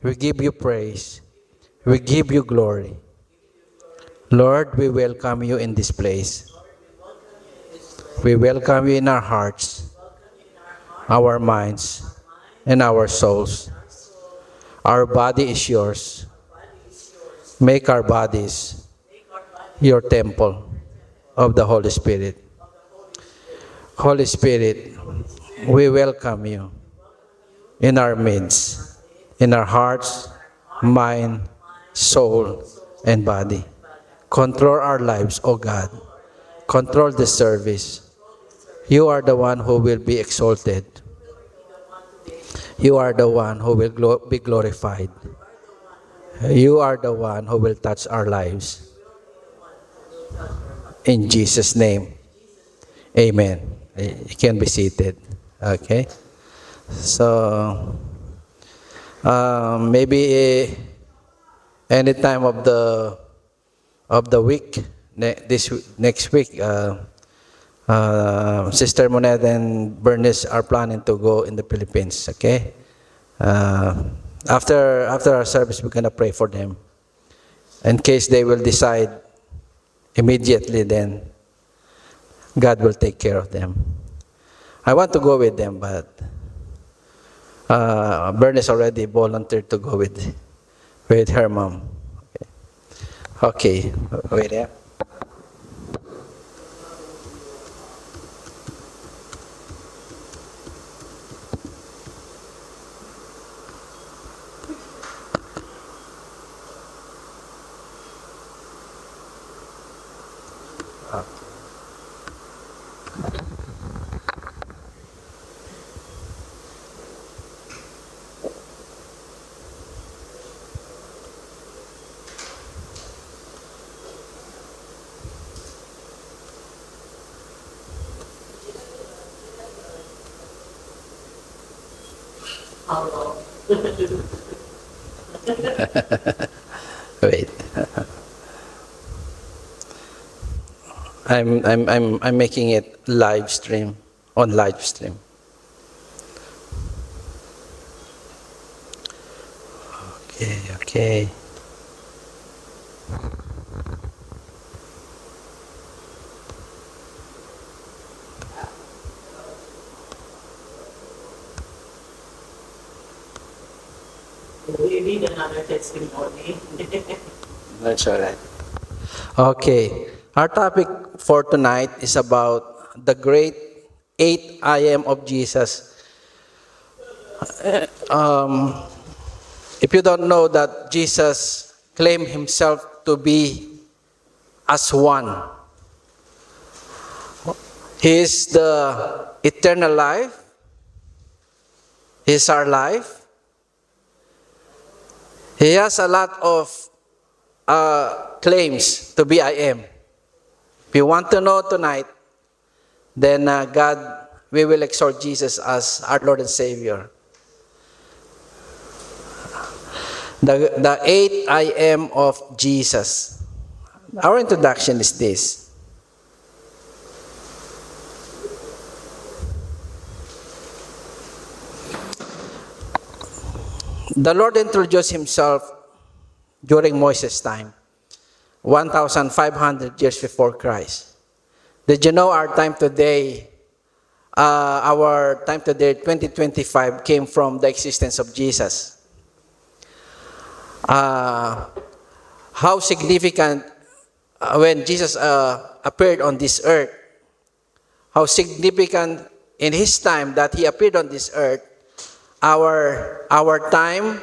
We give you praise. We give you glory. Lord, we welcome you in this place. We welcome you in our hearts, our minds, and our souls. Our body is yours. Make our bodies your temple of the Holy Spirit. Holy Spirit, we welcome you in our midst, in our hearts, mind, soul, and body. Control our lives, O God. Control the service. You are the one who will be exalted. You are the one who will be glorified. You are the one who will touch our lives. In Jesus' name, amen. You can be seated. Okay? So, maybe any time of the week, this next week, Sister Monet and Bernice are planning to go in the Philippines. Okay, after our service, we're gonna pray for them. In case they will decide immediately, then God will take care of them. I want to go with them, but Bernice already volunteered to go with her mom. Okay, wait there. Wait. I'm making it live stream, on live stream. Okay. We need another testimony. That's all right. Okay. Our topic for tonight is about the great 8 I am of Jesus. If you don't know that Jesus claimed himself to be as one, he is the eternal life. He is our life. He has a lot of claims to be I am. If you want to know tonight, then we will exalt Jesus as our Lord and Savior. The 8 I am of Jesus. Our introduction is this. The Lord introduced himself during Moses' time, 1,500 years before Christ. Did you know our time today, 2025, came from the existence of Jesus? How significant when Jesus appeared on this earth, how significant in his time that he appeared on this earth, our time,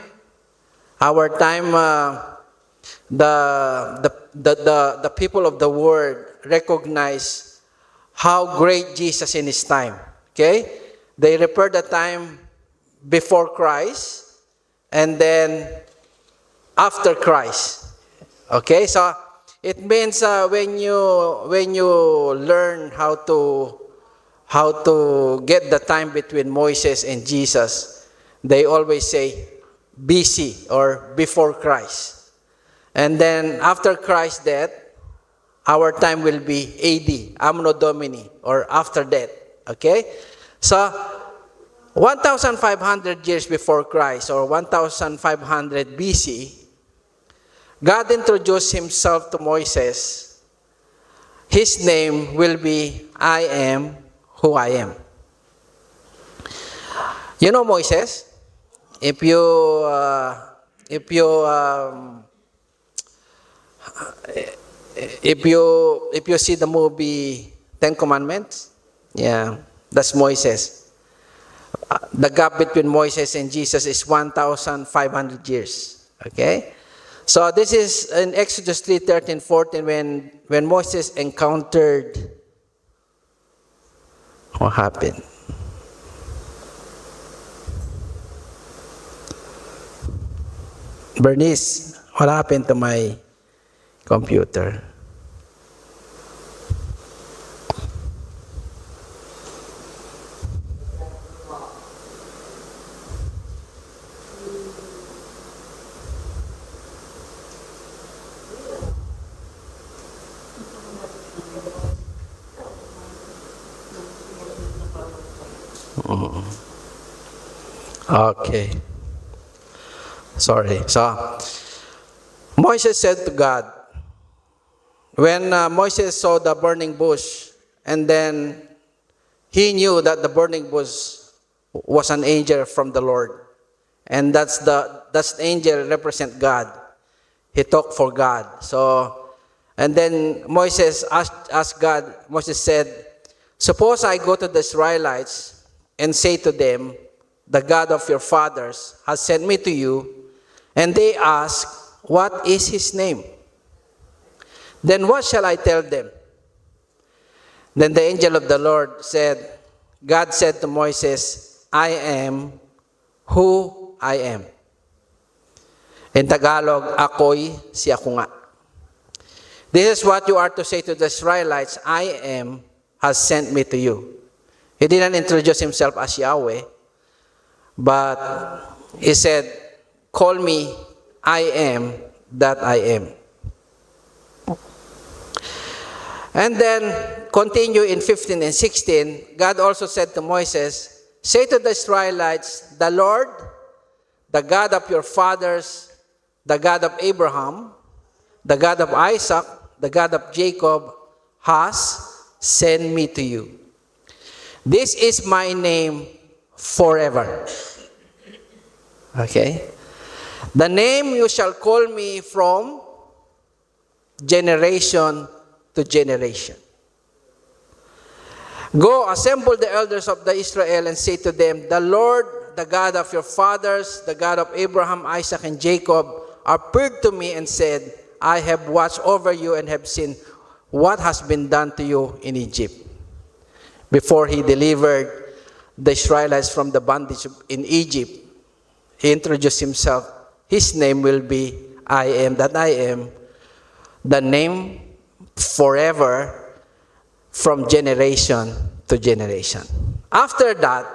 the people of the world recognize how great Jesus in his time. Okay, they refer the time before Christ and then after Christ. Okay, so it means when you learn how to get the time between Moses and Jesus, they always say BC or before Christ. And then after Christ's death, our time will be AD, Anno Domini, or after death. Okay? So 1,500 years before Christ, or 1,500 BC, God introduced himself to Moses. His name will be, I am who I am. You know Moses? If you see the movie Ten Commandments, yeah, that's Moses. The gap between Moses and Jesus is 1,500 years. Okay? So this is in Exodus 3:13, 14, when Moses encountered, what happened? Bernice, what happened to my computer? Okay. Sorry. So, Moses said to God, when Moses saw the burning bush, and then he knew that the burning bush was an angel from the Lord, and that's the angel represent God. He talked for God. So, and then Moses asked God. Moses said, "Suppose I go to the Israelites and say to them, the God of your fathers has sent me to you, and they ask, what is his name? Then what shall I tell them?" Then the angel of the Lord said, God said to Moses, I am who I am. In Tagalog, ako'y si ako nga. This is what you are to say to the Israelites, I am has sent me to you. He didn't introduce himself as Yahweh, but he said, call me, I am that I am. And then, continue in 15 and 16, God also said to Moses, say to the Israelites, the Lord, the God of your fathers, the God of Abraham, the God of Isaac, the God of Jacob, has sent me to you. This is my name forever. Okay? The name you shall call me from generation to generation. Go, assemble the elders of the Israel and say to them, the Lord, the God of your fathers, the God of Abraham, Isaac, and Jacob, appeared to me and said, I have watched over you and have seen what has been done to you in Egypt. Before he delivered the Israelites from the bondage in Egypt, he introduced himself. His name will be, I am that I am, the name forever from generation to generation. After that,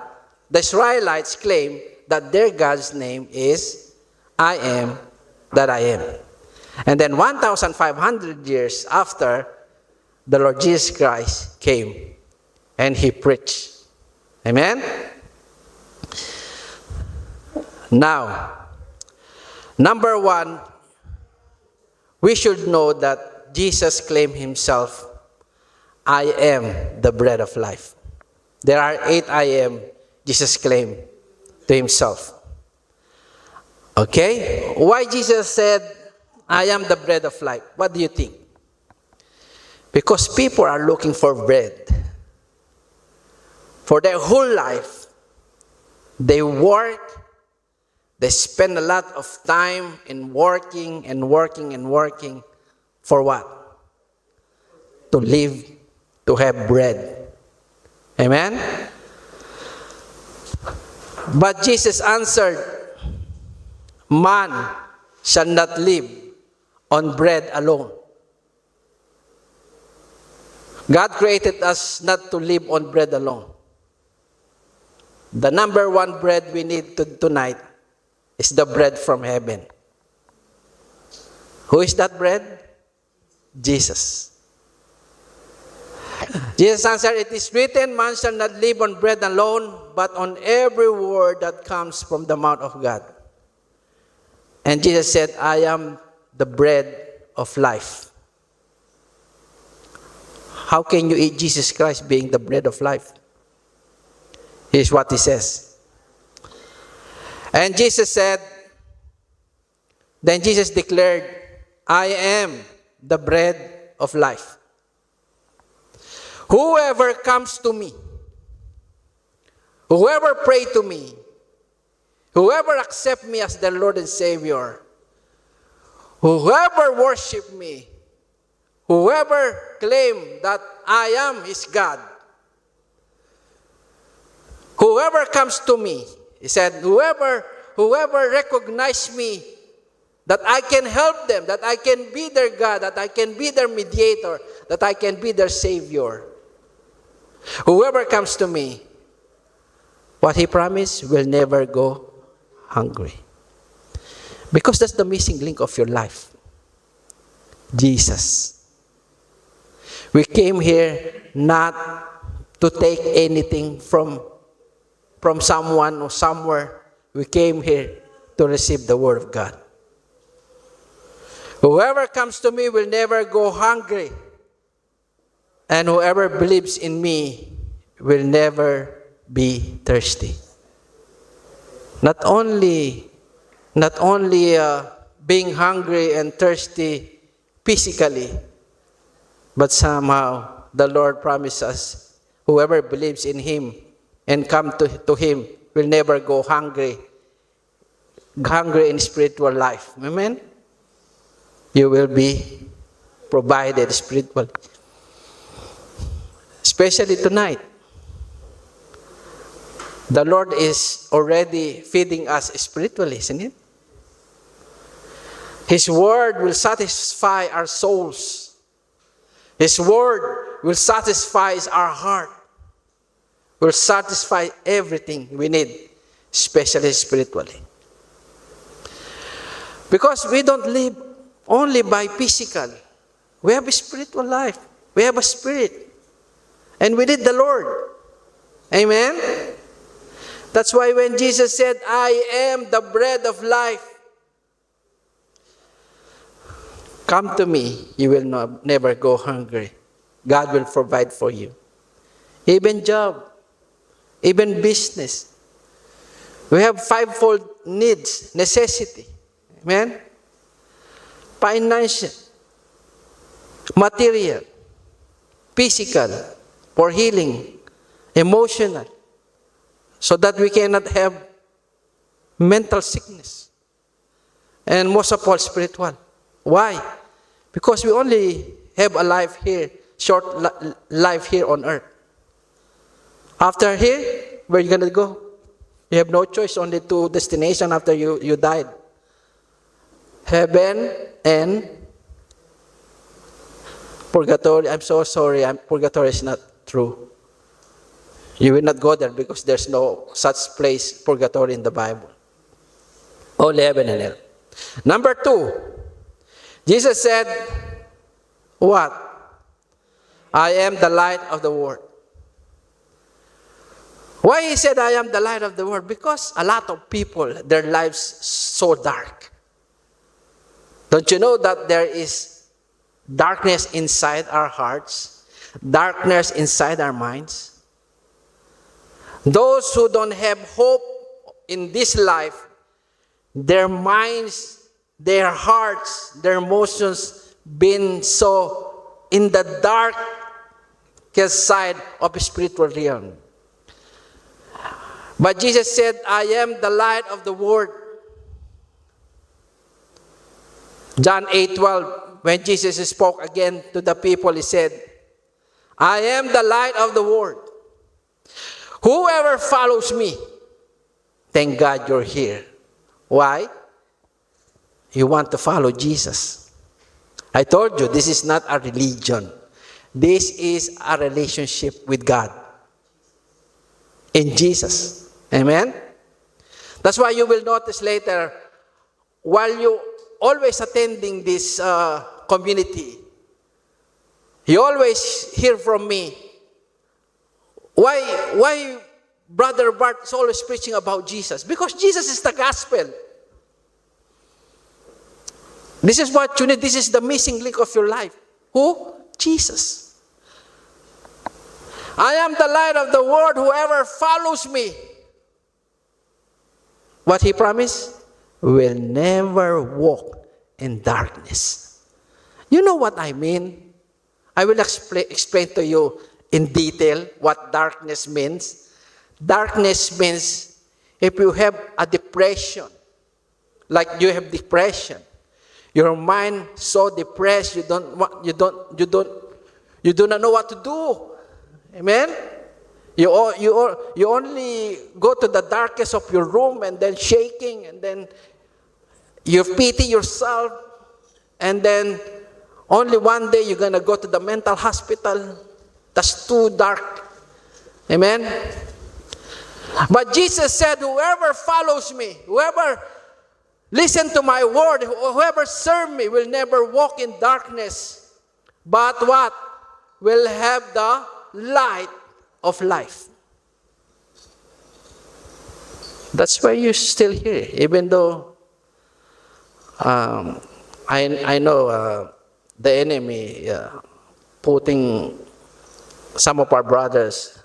the Israelites claim that their God's name is, I am that I am. And then 1,500 years after, the Lord Jesus Christ came and he preached. Amen? Now, number one, we should know that Jesus claimed himself, I am the bread of life. There are 8 I am Jesus claimed to himself. Okay? Why Jesus said, I am the bread of life? What do you think? Because people are looking for bread. For their whole life, they work, they spend a lot of time in working and working and working. For what? To live, to have bread. Amen? But Jesus answered, man shall not live on bread alone. God created us not to live on bread alone. The number one bread we need tonight is the bread from heaven. Who is that bread? Jesus. Jesus answered, "It is written, man shall not live on bread alone, but on every word that comes from the mouth of God." And Jesus said, "I am the bread of life." How can you eat Jesus Christ being the bread of life? Here's what he says. And Jesus said, then Jesus declared, "I am the bread of life. Whoever comes to me, whoever pray to me, whoever accept me as their Lord and Savior, whoever worship me, whoever claim that I am his God, whoever comes to me," he said, whoever recognize me, that I can help them, that I can be their God, that I can be their mediator, that I can be their Savior. Whoever comes to me, what he promised, will never go hungry. Because that's the missing link of your life. Jesus. We came here not to take anything from someone or somewhere. We came here to receive the Word of God. Whoever comes to me will never go hungry, and whoever believes in me will never be thirsty. Not only being hungry and thirsty physically, but somehow the Lord promised us, whoever believes in Him and come to Him will never go hungry in spiritual life. Amen? You will be provided spiritually. Especially tonight. The Lord is already feeding us spiritually, isn't it? His Word will satisfy our souls. His Word will satisfy our heart. Will satisfy everything we need, especially spiritually. Because we don't live only by physical. We have a spiritual life. We have a spirit. And we need the Lord. Amen? That's why when Jesus said, "I am the bread of life," come to me, you will never go hungry. God will provide for you. Even job, even business. We have fivefold needs, necessity. Amen? Financial, material, physical, for healing, emotional, so that we cannot have mental sickness. And most of all, spiritual. Why? Because we only have a life here, short life here on earth. After here, where are you going to go? You have no choice, only two destinations after you died. Heaven and purgatory. I'm so sorry, purgatory is not true. You will not go there because there's no such place, purgatory, in the Bible. Only heaven and hell. Number 2, Jesus said, what? I am the light of the world. Why he said, I am the light of the world? Because a lot of people, their lives so dark. Don't you know that there is darkness inside our hearts? Darkness inside our minds? Those who don't have hope in this life, their minds, their hearts, their emotions been so in the darkest side of the spiritual realm. But Jesus said, I am the light of the world. John 8:12, when Jesus spoke again to the people, he said, I am the light of the world. Whoever follows me, thank God you're here. Why? You want to follow Jesus. I told you, this is not a religion. This is a relationship with God in Jesus. Amen? That's why you will notice later, while you always attending this community, You always hear from me. Why Brother Bart is always preaching about Jesus? Because Jesus is the gospel. This is what you need. This is the missing link of your life. Who? Jesus. I am the light of the world. Whoever follows me, what he promised, will never walk in darkness. You know what I mean? I will explain to you in detail what darkness means. Darkness means if you have a depression, like you have depression, your mind so depressed you do not know what to do. Amen. You only go to the darkest of your room and then shaking, and then you pity yourself, and then only one day you're gonna go to the mental hospital. That's too dark. Amen. But Jesus said, whoever follows me, whoever listen to my word, whoever serve me will never walk in darkness, but what? Will have the light of life. That's why you're still here, even though I know the enemy putting some of our brothers,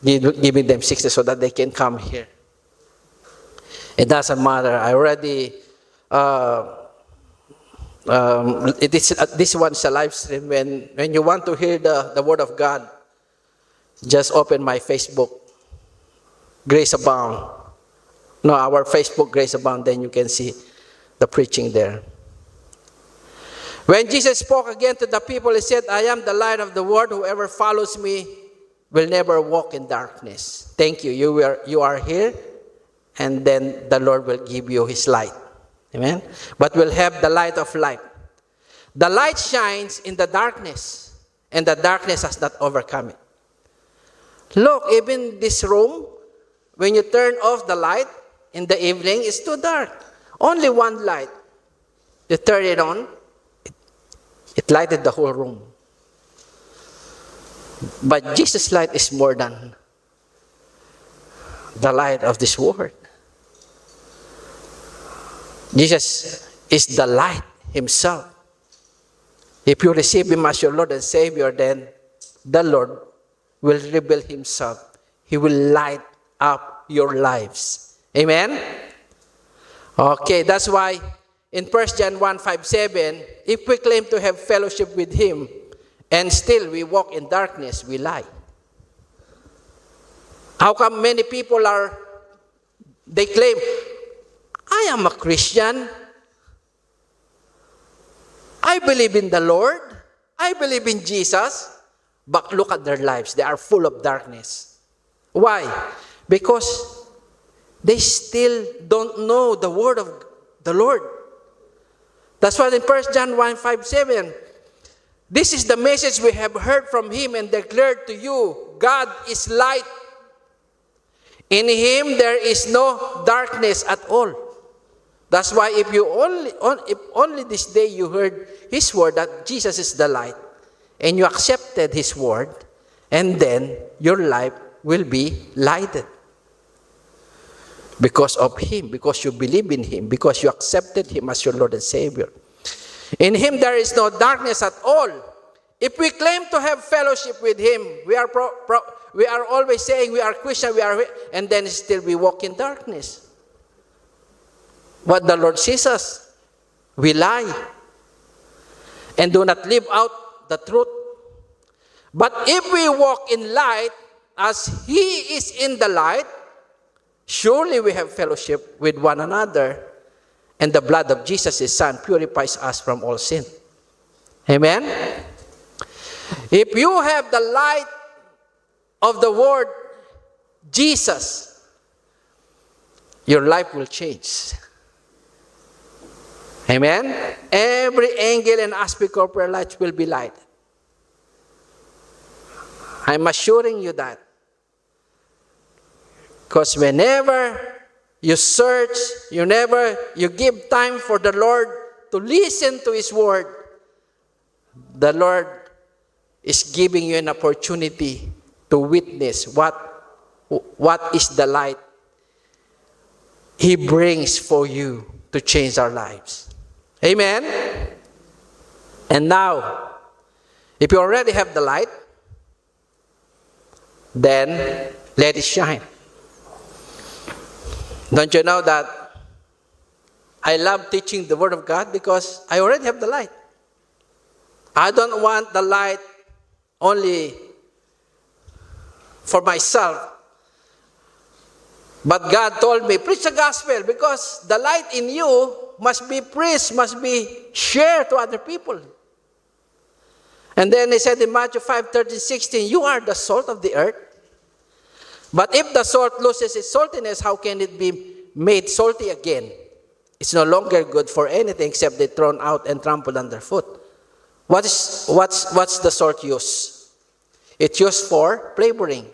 giving them 60 so that they can come here. It doesn't matter. I already, this one's a live stream. When you want to hear the word of God, just open my Facebook, Grace Abound. No, our Facebook, Grace Abound, then you can see the preaching there. When Jesus spoke again to the people, he said, I am the light of the world. Whoever follows me will never walk in darkness. Thank you. You are here, and then the Lord will give you his light. Amen? But we'll have the light of life. The light shines in the darkness, and the darkness has not overcome it. Look, even this room, when you turn off the light in the evening, it's too dark. Only one light. You turn it on, it lighted the whole room. But Jesus' light is more than the light of this world. Jesus is the light himself. If you receive him as your Lord and Savior, then the Lord will reveal himself. He will light up your lives. Amen? Okay, that's why in 1 John 1:5-7, if we claim to have fellowship with him and still we walk in darkness, we lie. How come many people they claim, I am a Christian. I believe in the Lord. I believe in Jesus. But look at their lives. They are full of darkness. Why? Because they still don't know the word of the Lord. That's why in 1 John 1:5-7, this is the message we have heard from him and declared to you. God is light. In him there is no darkness at all. That's why if only this day you heard his word that Jesus is the light, and you accepted his word, and then your life will be lighted. Because of him, because you believe in him, because you accepted him as your Lord and Savior. In him there is no darkness at all. If we claim to have fellowship with him, we are always saying we are Christian, and then still we walk in darkness. What the Lord sees us, we lie and do not live out the truth. But if we walk in light as he is in the light, surely we have fellowship with one another, and the blood of Jesus, his Son, purifies us from all sin. Amen? If you have the light of the word Jesus, your life will change. Amen? Every angle and aspect of your life will be light. I'm assuring you that. Because whenever you search, you give time for the Lord to listen to his word, the Lord is giving you an opportunity to witness what is the light He brings for you to change our lives. Amen? And now, if you already have the light, then let it shine. Don't you know that I love teaching the Word of God because I already have the light. I don't want the light only for myself. But God told me, preach the gospel because the light in you must be preached, must be shared to other people. And then He said in Matthew 5:13-16, you are the salt of the earth. But if the salt loses its saltiness, how can it be made salty again? It's no longer good for anything except they thrown out and trampled underfoot. What's the salt use? It's used for flavoring.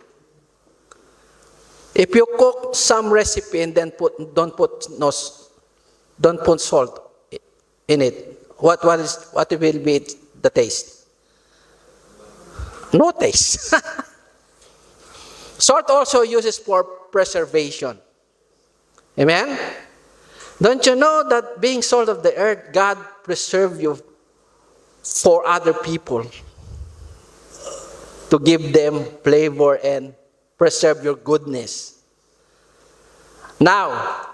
If you cook some recipe and then don't put salt in it, what will be the taste? No taste. Salt also uses for preservation. Amen? Don't you know that being salt of the earth, God preserved you for other people to give them flavor and preserve your goodness. Now,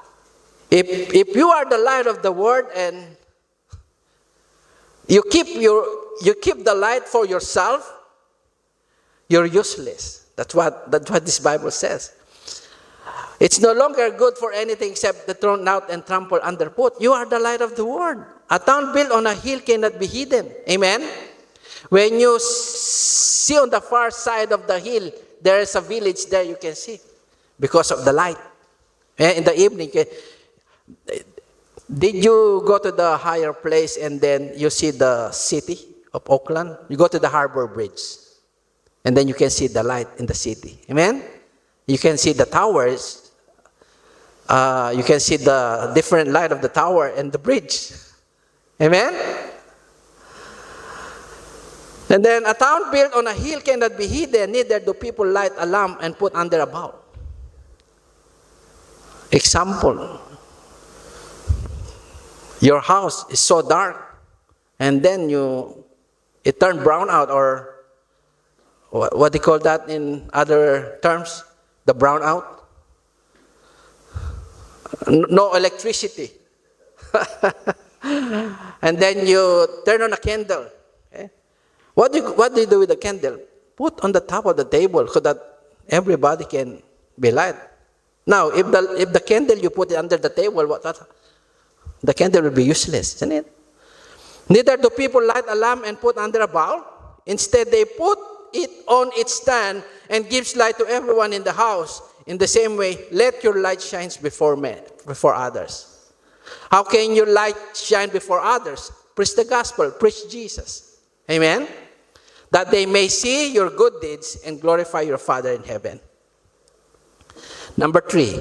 if you are the light of the world and you keep the light for yourself, you're useless. That's what this Bible says. It's no longer good for anything except the thrown out and trampled underfoot. You are the light of the world. A town built on a hill cannot be hidden. Amen? When you see on the far side of the hill, there is a village there you can see because of the light. In the evening, did you go to the higher place and then you see the city of Oakland? You go to the Harbor Bridge and then you can see the light in the city. Amen? You can see the towers. You can see the different light of the tower and the bridge. Amen? And then a town built on a hill cannot be hidden, neither do people light a lamp and put under a bowl. Example, your house is so dark and then it turned brown out, or what do you call that in other terms? The brown out? No electricity. And then you turn on a candle. Okay? What do you do with the candle? Put on the top of the table so that everybody can be light. Now, if the candle you put it under the table, the candle will be useless, isn't it? Neither do people light a lamp and put under a bowl. Instead, they put it on its stand and gives light to everyone in the house. In the same way, let your light shine before others. How can your light shine before others? Preach the gospel, preach Jesus. Amen? That they may see your good deeds and glorify your Father in heaven. Number 3,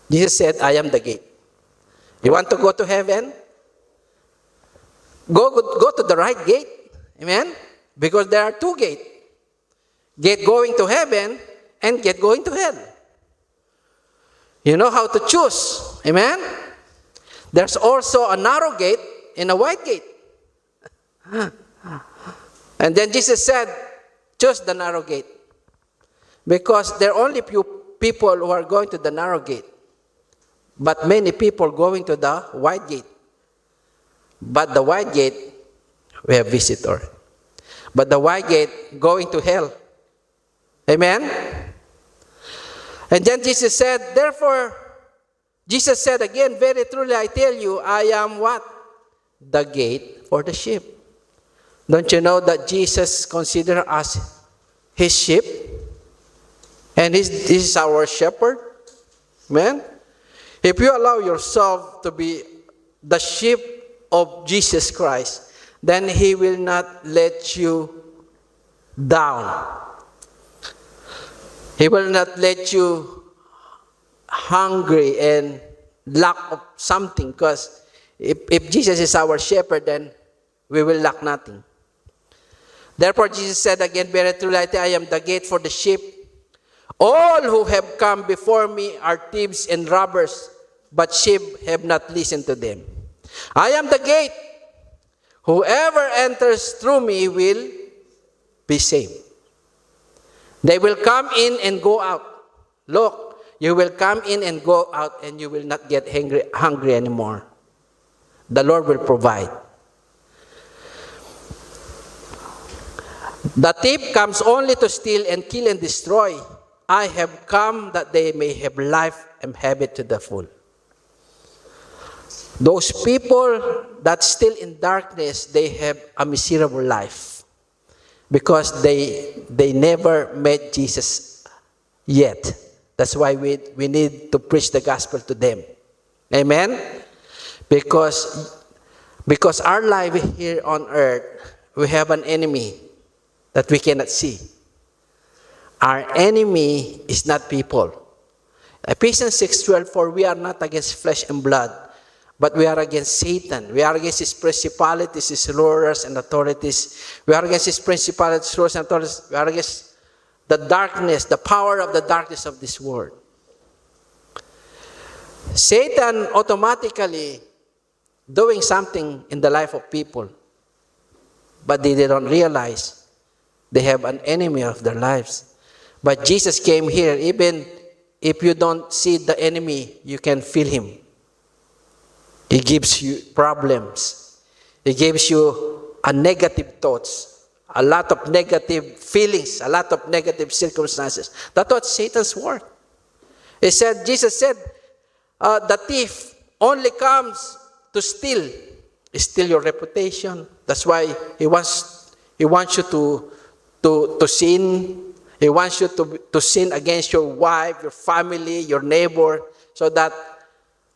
Jesus said, I am the gate. You want to go to heaven? Go to the right gate. Amen? Because there are 2 gates. Gate going to heaven and gate going to hell. You know how to choose. Amen? There's also a narrow gate and a wide gate. And then Jesus said, choose the narrow gate. Because there are only few people who are going to the narrow gate, but many people going to the wide gate. But the wide gate, we have visitor. But the wide gate going to hell. Amen? And then Jesus said, therefore, Jesus said again, very truly I tell you, I am what? The gate for the sheep. Don't you know that Jesus considers us His sheep? And He is our shepherd. Amen? If you allow yourself to be the sheep of Jesus Christ, then He will not let you down. He will not let you hungry and lack of something, because if Jesus is our shepherd, then we will lack nothing. Therefore Jesus said again, very truly I tell you, I am the gate for the sheep. All who have come before me are thieves and robbers, but sheep have not listened to them. I am the gate. Whoever enters through me will be saved. They will come in and go out. Look, you will come in and go out and you will not get hungry anymore. The Lord will provide. The thief comes only to steal and kill and destroy. I have come that they may have life and have it to the full. Those people that still in darkness, they have a miserable life because they never met Jesus yet. That's why we need to preach the gospel to them. Amen? Because our life here on earth, we have an enemy that we cannot see. Our enemy is not people. Ephesians 6:12, for we are not against flesh and blood, but we are against Satan. We are against his principalities, his rulers and authorities. We are against his principalities, rulers and authorities. We are against the darkness, the power of the darkness of this world. Satan automatically doing something in the life of people, but they don't realize they have an enemy of their lives. But Jesus came here, even if you don't see the enemy, you can feel him. He gives you problems. He gives you a negative thoughts, a lot of negative feelings, a lot of negative circumstances. That's what Satan's work. Jesus said, the thief only comes to steal your reputation. That's why he wants you to sin. He wants you to sin against your wife, your family, your neighbor, so that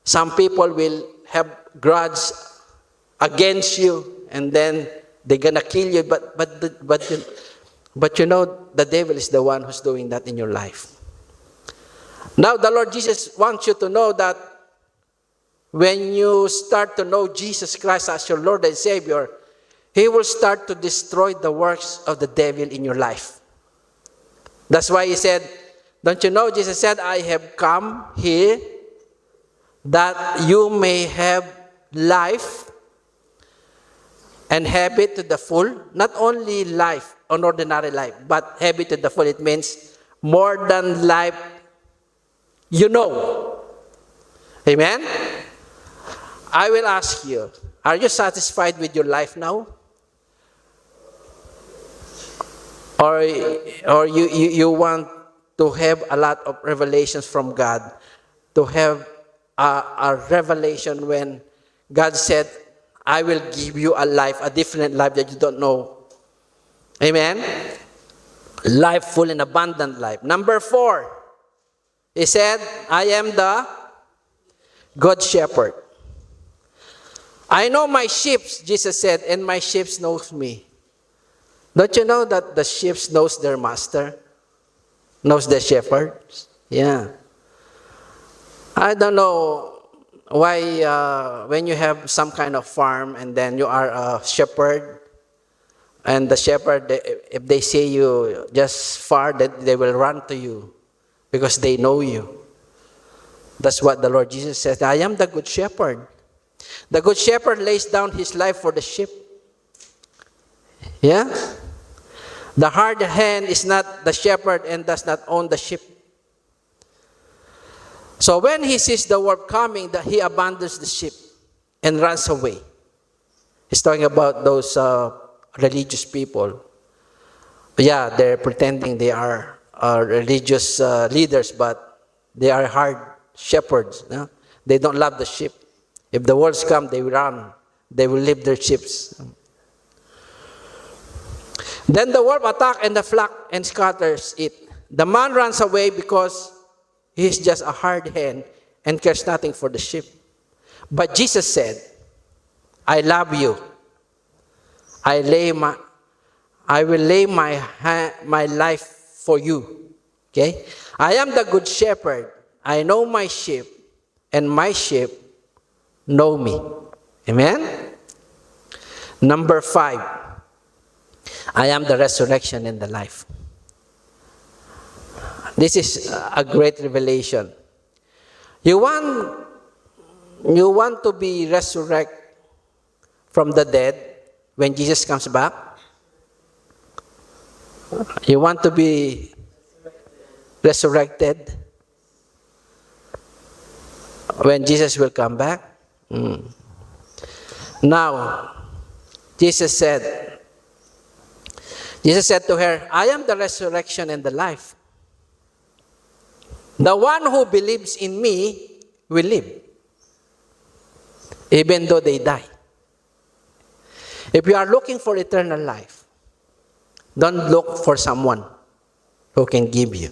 some people will have grudge against you, and then they're gonna kill you. But you know, the devil is the one who's doing that in your life. Now, the Lord Jesus wants you to know that when you start to know Jesus Christ as your Lord and Savior, He will start to destroy the works of the devil in your life. That's why He said, don't you know, Jesus said, I have come here that you may have life and have it to the full. Not only life, an ordinary life, but have it to the full. It means more than life you know. Amen? I will ask you, are you satisfied with your life now? Or you want to have a lot of revelations from God, to have a revelation when God said, I will give you a life, a different life that you don't know. Amen? Life full and abundant life. Number 4, He said, I am the good shepherd. I know my sheep, Jesus said, and my sheep knows me. Don't you know that the sheep knows their master? Knows the shepherd? Yeah. I don't know why when you have some kind of farm and then you are a shepherd, and the shepherd, if they see you just far, they will run to you because they know you. That's what the Lord Jesus says. I am the good shepherd. The good shepherd lays down his life for the sheep. Yeah? The hard hand is not the shepherd and does not own the sheep. So when he sees the wolf coming, he abandons the sheep and runs away. He's talking about those religious people. Yeah, they're pretending they are religious leaders, but they are hard shepherds. No? They don't love the sheep. If the wolves come, they will run. They will leave their sheep. Then the wolf attacks and the flock and scatters it. The man runs away because he is just a hard hand and cares nothing for the sheep. But Jesus said, I love you. I will lay my life for you. Okay? I am the good shepherd. I know my sheep, and my sheep know me. Amen? Number 5. I am the resurrection and the life. This is a great revelation. You want to be resurrected from the dead when Jesus comes back? You want to be resurrected when Jesus will come back? Now, Jesus said to her, I am the resurrection and the life. The one who believes in me will live, even though they die. If you are looking for eternal life, don't look for someone who can give you.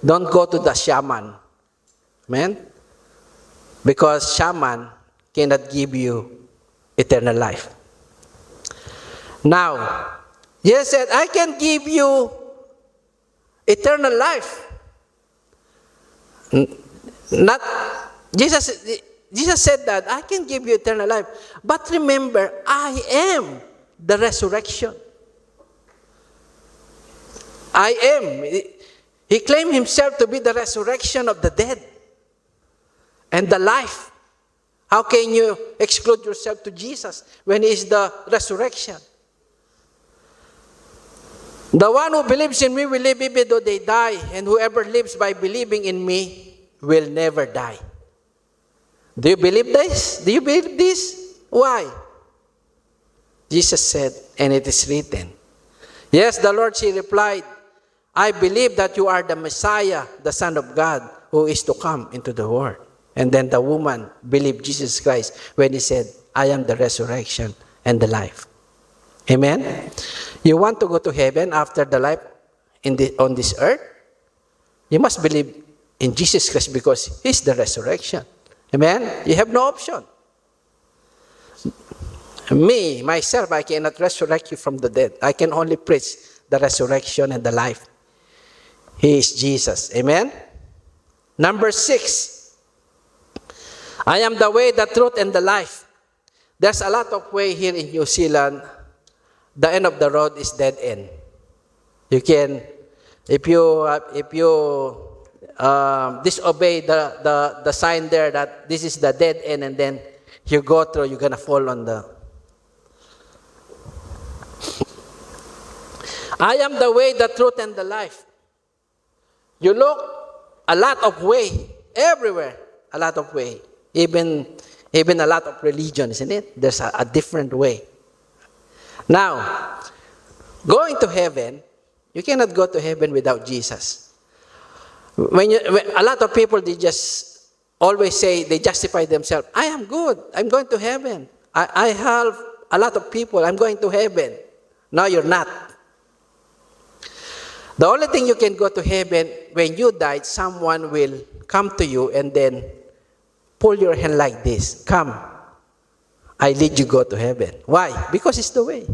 Don't go to the shaman. Amen? Because shaman cannot give you eternal life. Now, Jesus said, I can give you eternal life. Not Jesus said that I can give you eternal life. But remember, I am the resurrection. I am. He claimed himself to be the resurrection of the dead and the life. How can you exclude yourself to Jesus when he is the resurrection? The one who believes in me will live even though they die, and whoever lives by believing in me will never die. Do you believe this? Do you believe this? Why? Jesus said, and it is written. Yes, the Lord, she replied, I believe that you are the Messiah, the Son of God, who is to come into the world. And then the woman believed Jesus Christ when he said, I am the resurrection and the life. Amen? You want to go to heaven after the life on this earth? You must believe in Jesus Christ because he's the resurrection. Amen? You have no option. Me, myself, I cannot resurrect you from the dead. I can only preach the resurrection and the life. He is Jesus. Amen? Number 6. I am the way, the truth, and the life. There's a lot of way here in New Zealand. The end of the road is dead end. You can, if you disobey the sign there that this is the dead end, and then you go through, you're gonna fall on the. I am the way, the truth, and the life. You look a lot of way everywhere, a lot of way. Even a lot of religion, isn't it? There's a different way. Now, going to heaven, you cannot go to heaven without Jesus. When a lot of people, they just always say, they justify themselves. I am good. I'm going to heaven. I have a lot of people. I'm going to heaven. No, you're not. The only thing you can go to heaven, when you died, someone will come to you and then pull your hand like this. Come, I lead you go to heaven. Why? Because it's the way.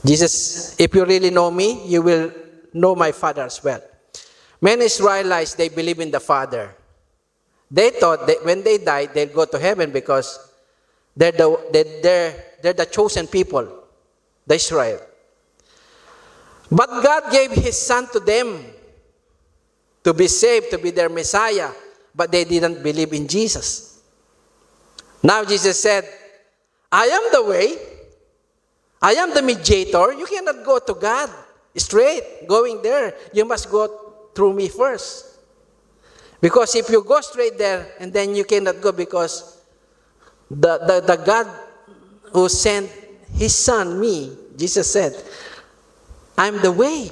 Jesus, if you really know me, you will know my Father as well. Many Israelites, they believe in the Father. They thought that when they died, they'll go to heaven because they're the chosen people, the Israel. But God gave His Son to them to be saved, to be their Messiah, but they didn't believe in Jesus. Now Jesus said, I am the way, I am the mediator. You cannot go to God straight, going there. You must go through me first. Because if you go straight there, and then you cannot go because the God who sent His Son, me, Jesus said, I'm the way.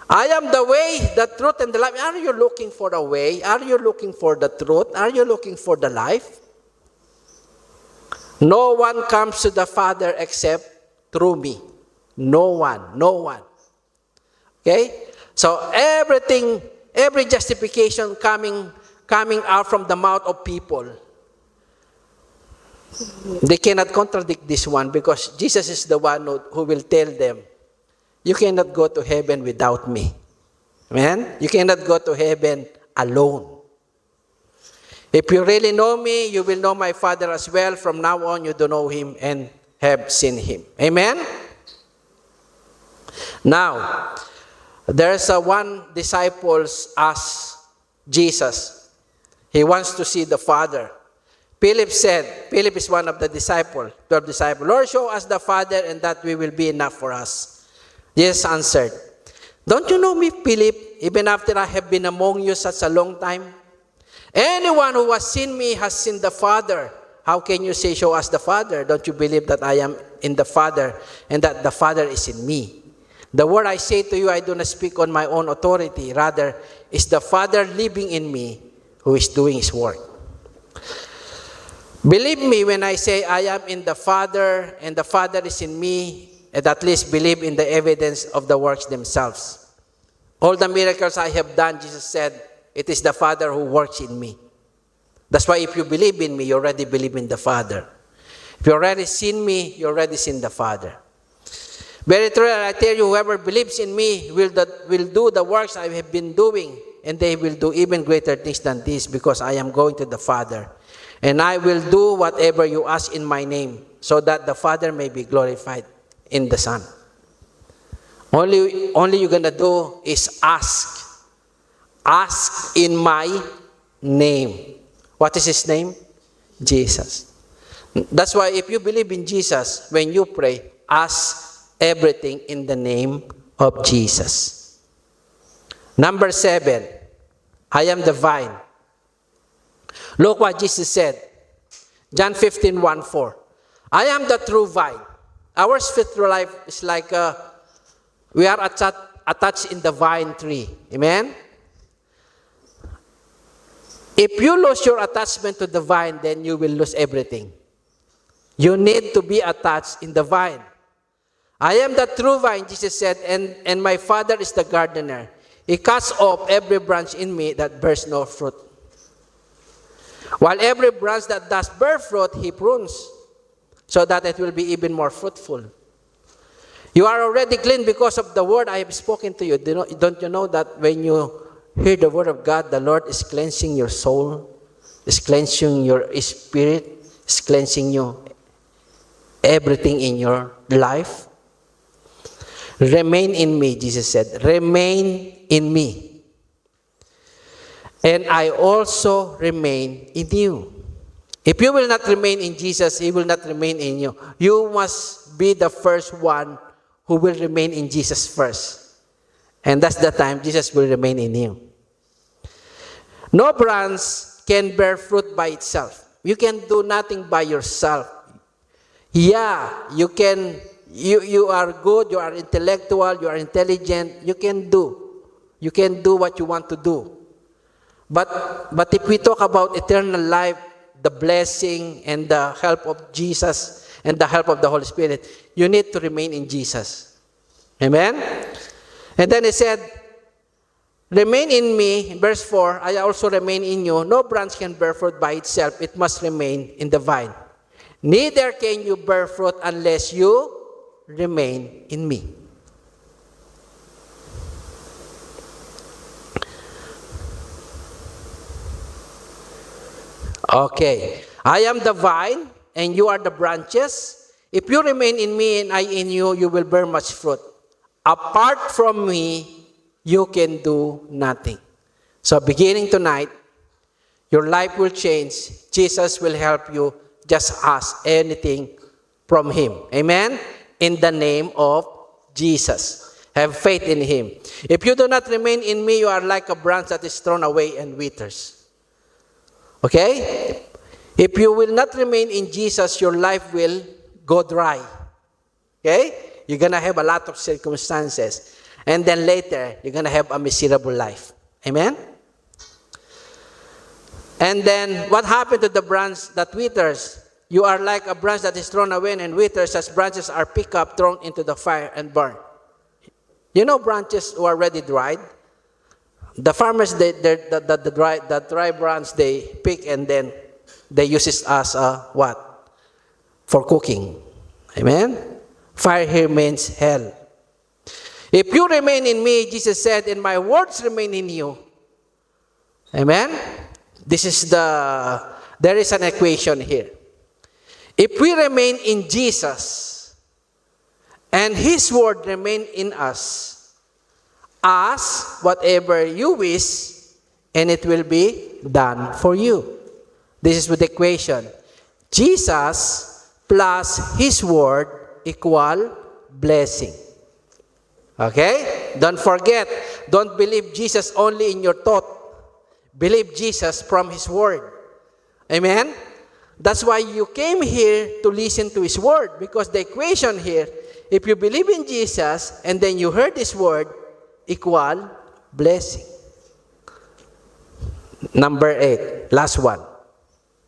I am the way, the truth, and the life. Are you looking for the way? Are you looking for the truth? Are you looking for the life? No one comes to the Father except through me. No one. No one. Okay? So everything, every justification coming out from the mouth of people, they cannot contradict this one because Jesus is the one who will tell them, you cannot go to heaven without me. Amen? You cannot go to heaven alone. If you really know me, you will know my Father as well. From now on, you do know him and have seen him. Amen? Now, there's one disciple asked Jesus. He wants to see the Father. Philip said, Philip is one of the 12 disciples, Lord, show us the Father, and that will be enough for us. Jesus answered, don't you know me, Philip, even after I have been among you such a long time? Anyone who has seen me has seen the Father. How can you say, show us the Father? Don't you believe that I am in the Father and that the Father is in me? The word I say to you, I do not speak on my own authority. Rather, it's the Father living in me who is doing his work. Believe me when I say I am in the Father and the Father is in me, and at least believe in the evidence of the works themselves. All the miracles I have done, Jesus said, it is the Father who works in me. That's why if you believe in me, you already believe in the Father. If you already seen me, you already seen the Father. Very true, I tell you, whoever believes in me will do the works I have been doing, and they will do even greater things than this, because I am going to the Father. And I will do whatever you ask in my name, so that the Father may be glorified in the Son. Only you're going to do is ask. Ask in my name. What is his name? Jesus. That's why if you believe in Jesus, when you pray, ask everything in the name of Jesus. Number 7, I am the vine. Look what Jesus said. John 15:1-4. I am the true vine. Our spiritual life is like we are attached in the vine tree. Amen? If you lose your attachment to the vine, then you will lose everything. You need to be attached in the vine. I am the true vine, Jesus said, and my Father is the gardener. He cuts off every branch in me that bears no fruit, while every branch that does bear fruit, he prunes, so that it will be even more fruitful. You are already clean because of the word I have spoken to you. Don't you know that when you hear the word of God, the Lord is cleansing your soul, is cleansing your spirit, is cleansing you, everything in your life? Remain in me, Jesus said. Remain in me. And I also remain in you. If you will not remain in Jesus, he will not remain in you. You must be the first one who will remain in Jesus first. And that's the time Jesus will remain in you. No branch can bear fruit by itself. You can do nothing by yourself. Yeah, you can. You are good, you are intellectual, you are intelligent. You can do what you want to do. But if we talk about eternal life, the blessing and the help of Jesus and the help of the Holy Spirit, you need to remain in Jesus. Amen? And then he said, remain in me, verse 4, I also remain in you. No branch can bear fruit by itself. It must remain in the vine. Neither can you bear fruit unless you remain in me. Okay. I am the vine, and you are the branches. If you remain in me and I in you, you will bear much fruit. Apart from me, you can do nothing. So beginning tonight, your life will change. Jesus will help you. Just ask anything from him. Amen? In the name of Jesus. Have faith in him. If you do not remain in me, you are like a branch that is thrown away and withers. Okay? If you will not remain in Jesus, your life will go dry. Okay? You're going to have a lot of circumstances. And then later, you're going to have a miserable life. Amen? And then, what happened to the branch that withers? You are like a branch that is thrown away and withers, as branches are picked up, thrown into the fire, and burned. You know branches who are already dried? The farmers, the dry branch, they pick and then they use it as what? For cooking. Amen? Fire here means hell. If you remain in me, Jesus said, and my words remain in you. Amen? There is an equation here. If we remain in Jesus, and His word remain in us, ask whatever you wish, and it will be done for you. This is with the equation. Jesus plus His word equal blessing. Okay? Don't forget, don't believe Jesus only in your thought. Believe Jesus from His word. Amen? That's why you came here to listen to His word. Because the equation here, if you believe in Jesus and then you heard His word, equal blessing. Number 8, last one.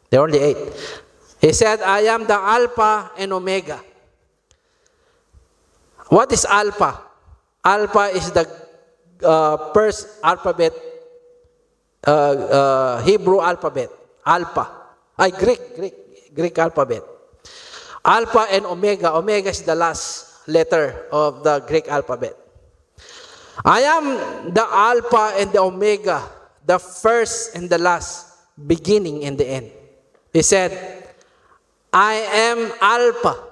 There are only 8. He said, I am the Alpha and Omega. What is Alpha? Alpha is the first alphabet, Hebrew alphabet. Alpha. Greek alphabet. Alpha and Omega. Omega is the last letter of the Greek alphabet. I am the Alpha and the Omega, the first and the last, beginning and the end. He said, I am Alpha.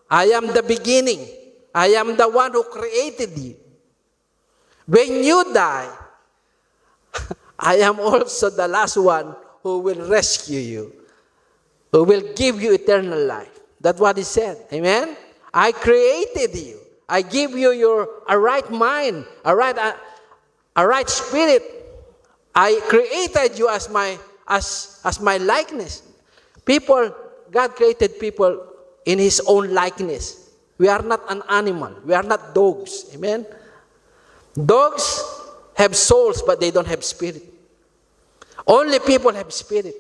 I am the beginning. I am the one who created you. When you die, I am also the last one who will rescue you, who will give you eternal life. That's what He said. Amen? I created you. I give you a right mind, a right spirit. I created you as my likeness. God created people in His own likeness. We are not an animal. We are not dogs. Amen? Dogs have souls, but they don't have spirit. Only people have spirit.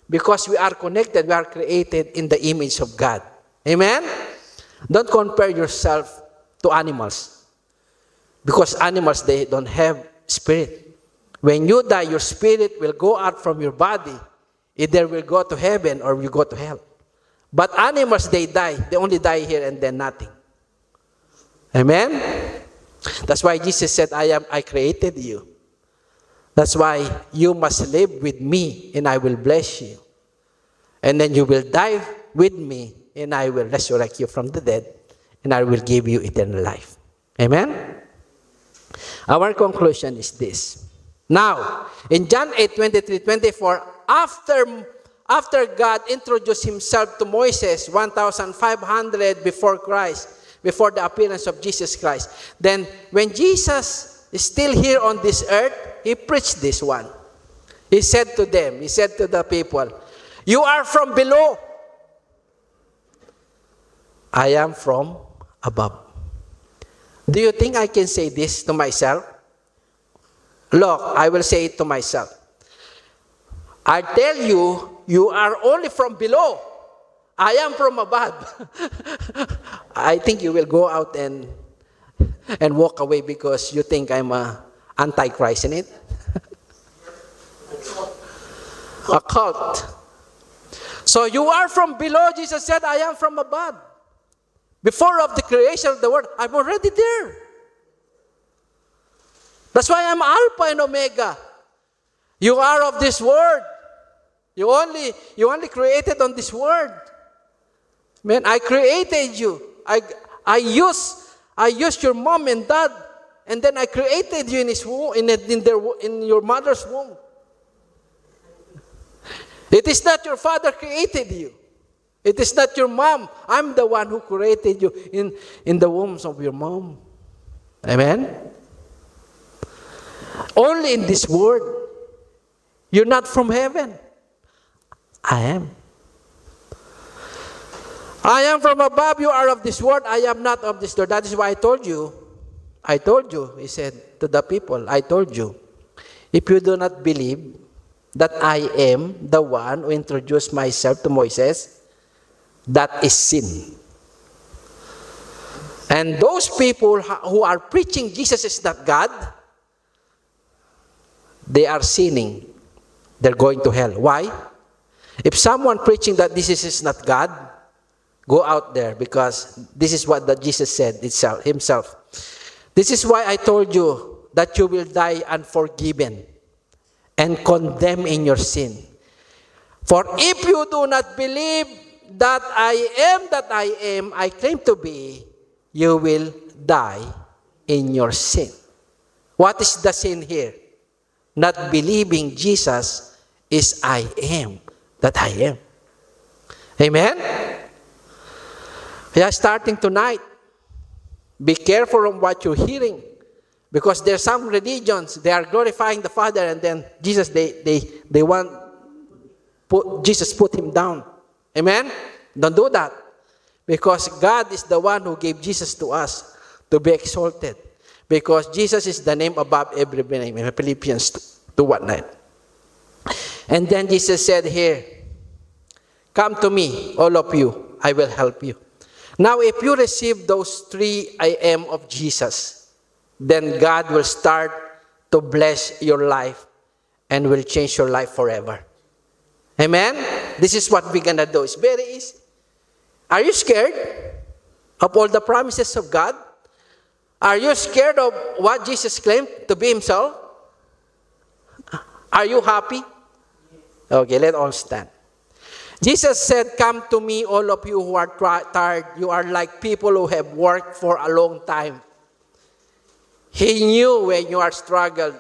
Because we are connected, we are created in the image of God. Amen? Don't compare yourself to animals. Because animals, they don't have spirit. When you die, your spirit will go out from your body. Either will go to heaven or you go to hell. But animals, they die. They only die here and then nothing. Amen? That's why Jesus said, I created you. That's why you must live with me and I will bless you. And then you will die with me and I will resurrect you from the dead and I will give you eternal life. Amen? Our conclusion is this. Now, in John 8:23-24, after God introduced Himself to Moses 1,500 before Christ, before the appearance of Jesus Christ, then when Jesus is still here on this earth, He preached this one. He said to them, He said to the people, you are from below. I am from above. Do you think I can say this to myself? Look, I will say it to myself. I tell you, you are only from below. I am from above. I think you will go out and walk away because you think I'm a antichrist in it. A cult. So you are from below. Jesus said, I am from above. Before of the creation of the world, I'm already there. That's why I'm Alpha and Omega. You are of this world. You only created on this world. Man, I created you. I used your mom and dad, and then I created you in his womb, in your mother's womb. It is not your father created you. It is not your mom. I'm the one who created you in the wombs of your mom. Amen? Only in this world. You're not from heaven. I am. I am from above. You are of this world. I am not of this world. That is why I told you, he said to the people, I told you, if you do not believe that I am the one who introduced myself to Moses, that is sin. And those people who are preaching Jesus is not God, they are sinning. They're going to hell. Why? If someone preaching that this is not God, go out there, because this is what Jesus said himself. This is why I told you that you will die unforgiven. and condemned in your sin. For if you do not believe that I am, I claim to be, you will die in your sin. What is the sin here? Not believing Jesus is I am that I am. Amen? Kaya starting tonight, be careful of what you're hearing. Because there are some religions, they are glorifying the Father, and then Jesus, they want Jesus put him down. Amen? Don't do that. Because God is the one who gave Jesus to us to be exalted. Because Jesus is the name above every name. In Philippians 2:9. And then Jesus said here, come to me, all of you, I will help you. Now, if you receive those 3 I am of Jesus, then God will start to bless your life and will change your life forever. Amen? This is what we're going to do. It's very easy. Are you scared of all the promises of God? Are you scared of what Jesus claimed to be himself? Are you happy? Okay, let's all stand. Jesus said, come to me, all of you who are tired. You are like people who have worked for a long time. He knew when you are struggled,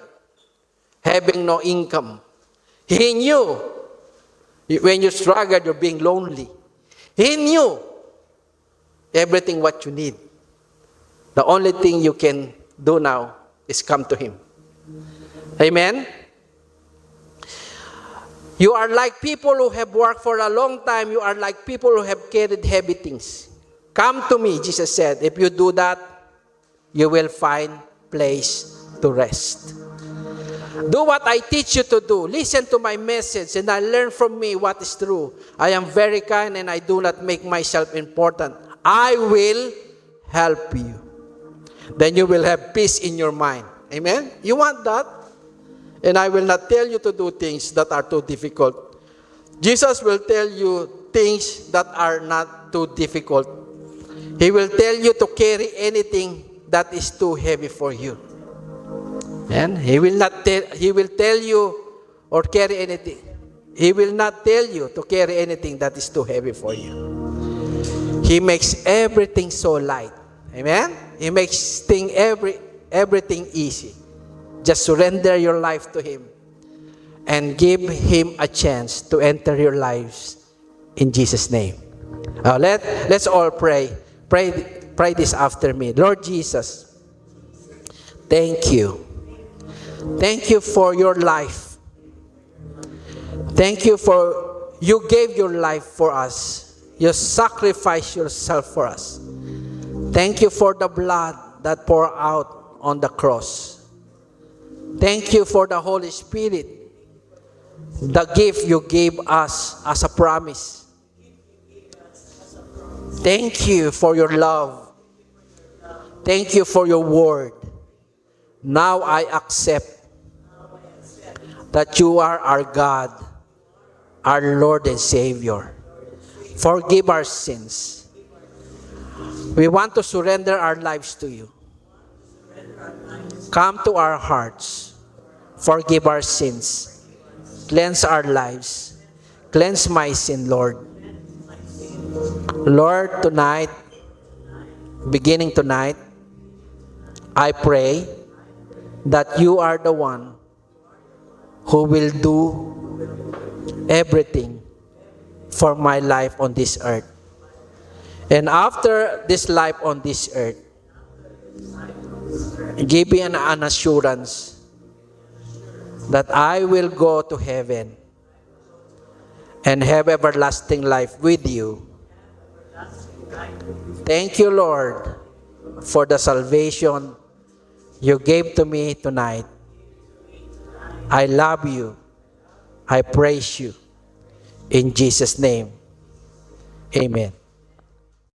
having no income. He knew when you struggled, you're being lonely. He knew everything what you need. The only thing you can do now is come to him. Amen? You are like people who have worked for a long time. You are like people who have carried heavy things. Come to me, Jesus said. If you do that, you will find place to rest. Do what I teach you to do. Listen to my message and learn from me what is true. I am very kind and I do not make myself important. I will help you. Then you will have peace in your mind. Amen? You want that? And I will not tell you to do things that are too difficult. Jesus will tell you things that are not too difficult. He will tell you to carry anything that is too heavy for you. And He will tell you or carry anything. He will not tell you to carry anything that is too heavy for you. He makes everything so light. Amen? He makes everything easy. Just surrender your life to Him and give Him a chance to enter your lives in Jesus' name. Let's all pray. Pray this after me. Lord Jesus, thank you. Thank you for your life. Thank you for you gave your life for us. You sacrificed yourself for us. Thank you for the blood that poured out on the cross. Thank you for the Holy Spirit, the gift you gave us as a promise. Thank you for your love. Thank you for your word. Now I accept that you are our God, our Lord and Savior. Forgive our sins. We want to surrender our lives to you. Come to our hearts. Forgive our sins. Cleanse our lives. Cleanse my sin, Lord. Lord, tonight, beginning tonight, I pray that you are the one who will do everything for my life on this earth. And after this life on this earth, give me an assurance that I will go to heaven and have everlasting life with you. Thank you, Lord, for the salvation you gave to me tonight. I love you. I praise you. In Jesus' name, amen.